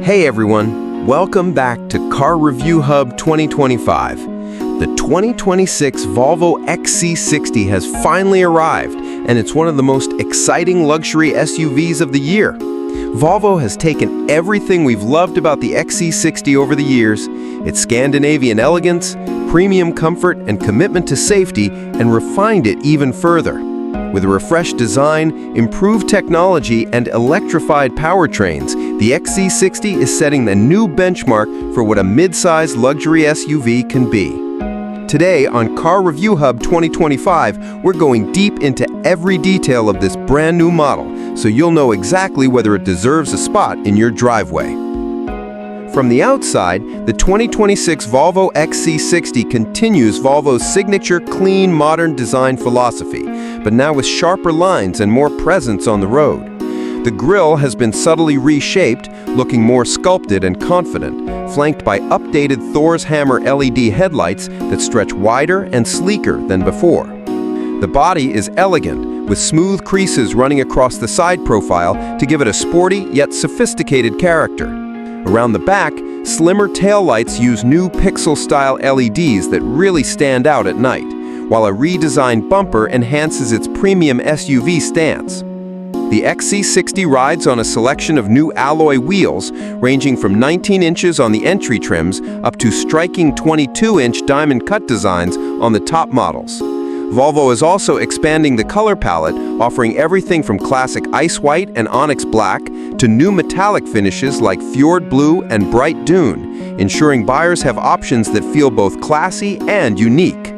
Hey everyone, welcome back to Carreview Hub 2025. The 2026 Volvo XC60 has finally arrived, and it's one of the most exciting luxury SUVs of the year. Volvo has taken everything we've loved about the XC60 over the years, its Scandinavian elegance, premium comfort, and commitment to safety, and refined it even further. With a refreshed design, improved technology, and electrified powertrains, the XC60 is setting a new benchmark for what a mid-size luxury SUV can be. Today on Carreview Hub 2025, we're going deep into every detail of this brand new model, so you'll know exactly whether it deserves a spot in your driveway. From the outside, the 2026 Volvo XC60 continues Volvo's signature clean, modern design philosophy, but now with sharper lines and more presence on the road. The grille has been subtly reshaped, looking more sculpted and confident, flanked by updated Thor's hammer LED headlights that stretch wider and sleeker than before. The body is elegant, with smooth creases running across the side profile to give it a sporty yet sophisticated character. Around the back, slimmer taillights use new pixel-style LEDs that really stand out at night, while a redesigned bumper enhances its premium SUV stance. The XC60 rides on a selection of new alloy wheels, ranging from 19 inches on the entry trims up to striking 22-inch diamond cut designs on the top models. Volvo is also expanding the color palette, offering everything from classic ice white and onyx black to new metallic finishes like fjord blue and bright dune, ensuring buyers have options that feel both classy and unique.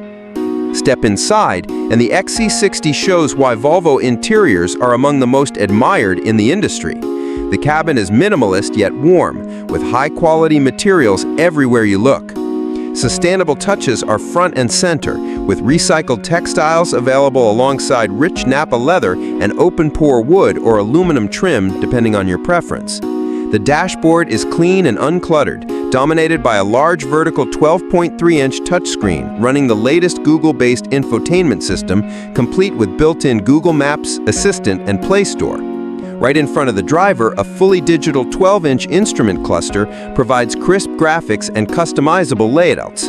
Step inside, and the XC60 shows why Volvo interiors are among the most admired in the industry. The cabin is minimalist yet warm, with high-quality materials everywhere you look. Sustainable touches are front and center, with recycled textiles available alongside rich Napa leather and open-pore wood or aluminum trim, depending on your preference. The dashboard is clean and uncluttered, dominated by a large vertical 12.3-inch touchscreen running the latest Google-based infotainment system, complete with built-in Google Maps, Assistant, and Play Store. Right in front of the driver, a fully digital 12-inch instrument cluster provides crisp graphics and customizable layouts.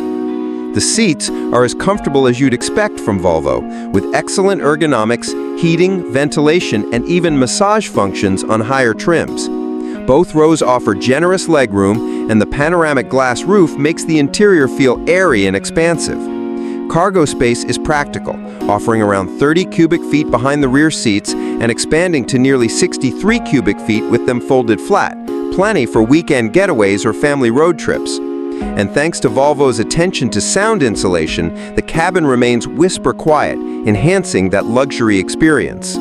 The seats are as comfortable as you'd expect from Volvo, with excellent ergonomics, heating, ventilation, and even massage functions on higher trims. Both rows offer generous legroom, and the panoramic glass roof makes the interior feel airy and expansive. Cargo space is practical, offering around 30 cubic feet behind the rear seats and expanding to nearly 63 cubic feet with them folded flat, plenty for weekend getaways or family road trips. And thanks to Volvo's attention to sound insulation, the cabin remains whisper quiet, enhancing that luxury experience.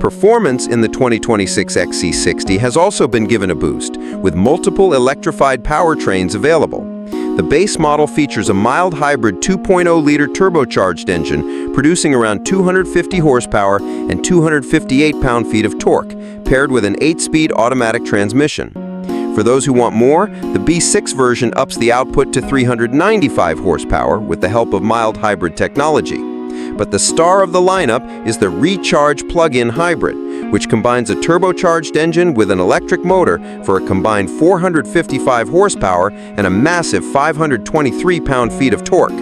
Performance in the 2026 XC60 has also been given a boost, with multiple electrified powertrains available. The base model features a mild hybrid 2.0-liter turbocharged engine, producing around 250 horsepower and 258 pound-feet of torque, paired with an 8-speed automatic transmission. For those who want more, the B6 version ups the output to 395 horsepower with the help of mild hybrid technology. But the star of the lineup is the Recharge plug-in hybrid, which combines a turbocharged engine with an electric motor for a combined 455 horsepower and a massive 523 pound-feet of torque.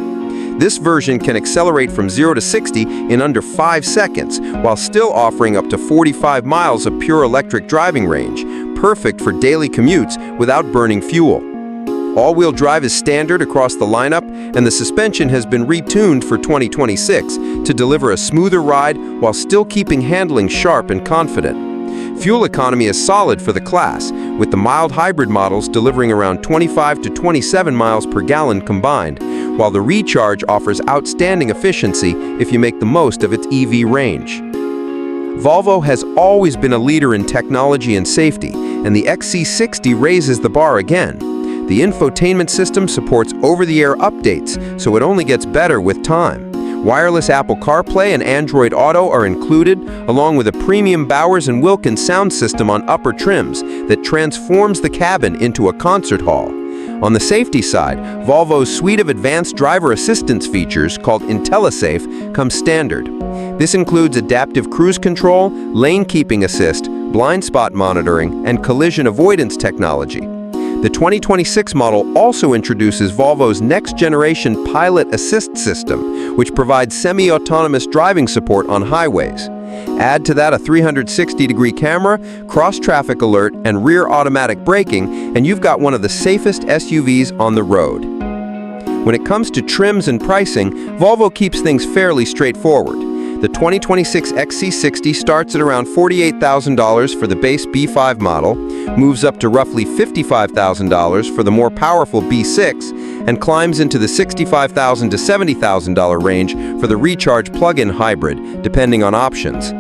This version can accelerate from 0 to 60 in under 5 seconds, while still offering up to 45 miles of pure electric driving range, perfect for daily commutes without burning fuel. All-wheel drive is standard across the lineup, and the suspension has been retuned for 2026 to deliver a smoother ride while still keeping handling sharp and confident. Fuel economy is solid for the class, with the mild hybrid models delivering around 25 to 27 miles per gallon combined, while the Recharge offers outstanding efficiency if you make the most of its EV range. Volvo has always been a leader in technology and safety, and the XC60 raises the bar again. The infotainment system supports over-the-air updates, so it only gets better with time. Wireless Apple CarPlay and Android Auto are included, along with a premium Bowers & Wilkins sound system on upper trims that transforms the cabin into a concert hall. On the safety side, Volvo's suite of advanced driver assistance features, called IntelliSafe, comes standard. This includes adaptive cruise control, lane keeping assist, blind spot monitoring, and collision avoidance technology. The 2026 model also introduces Volvo's next-generation Pilot Assist system, which provides semi-autonomous driving support on highways. Add to that a 360-degree camera, cross-traffic alert, and rear automatic braking, and you've got one of the safest SUVs on the road. When it comes to trims and pricing, Volvo keeps things fairly straightforward. The 2026 XC60 starts at around $48,000 for the base B5 model, moves up to roughly $55,000 for the more powerful B6, and climbs into the $65,000 to $70,000 range for the Recharge plug-in hybrid, depending on options.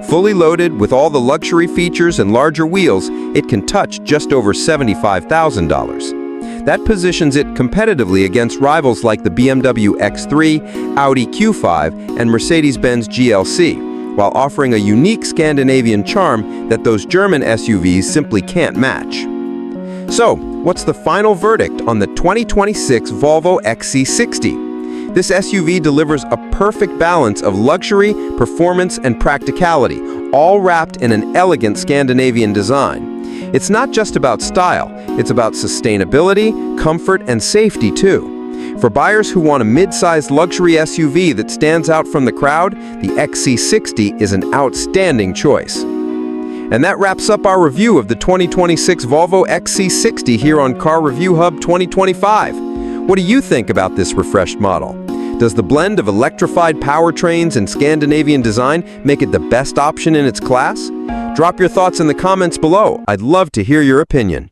Fully loaded with all the luxury features and larger wheels, it can touch just over $75,000. That positions it competitively against rivals like the BMW X3, Audi Q5, and Mercedes-Benz GLC, while offering a unique Scandinavian charm that those German SUVs simply can't match. So, what's the final verdict on the 2026 Volvo XC60? This SUV delivers a perfect balance of luxury, performance, and practicality, all wrapped in an elegant Scandinavian design. It's not just about style, it's about sustainability, comfort, and safety too. For buyers who want a mid-sized luxury SUV that stands out from the crowd, the XC60 is an outstanding choice. And that wraps up our review of the 2026 Volvo XC60 here on Carreview Hub 2025. What do you think about this refreshed model? Does the blend of electrified powertrains and Scandinavian design make it the best option in its class? Drop your thoughts in the comments below. I'd love to hear your opinion.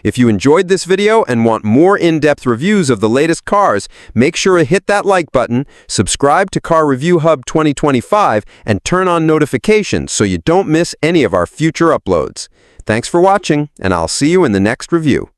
If you enjoyed this video and want more in-depth reviews of the latest cars, make sure to hit that like button, subscribe to Carreview Hub 2025, and turn on notifications so you don't miss any of our future uploads. Thanks for watching, and I'll see you in the next review.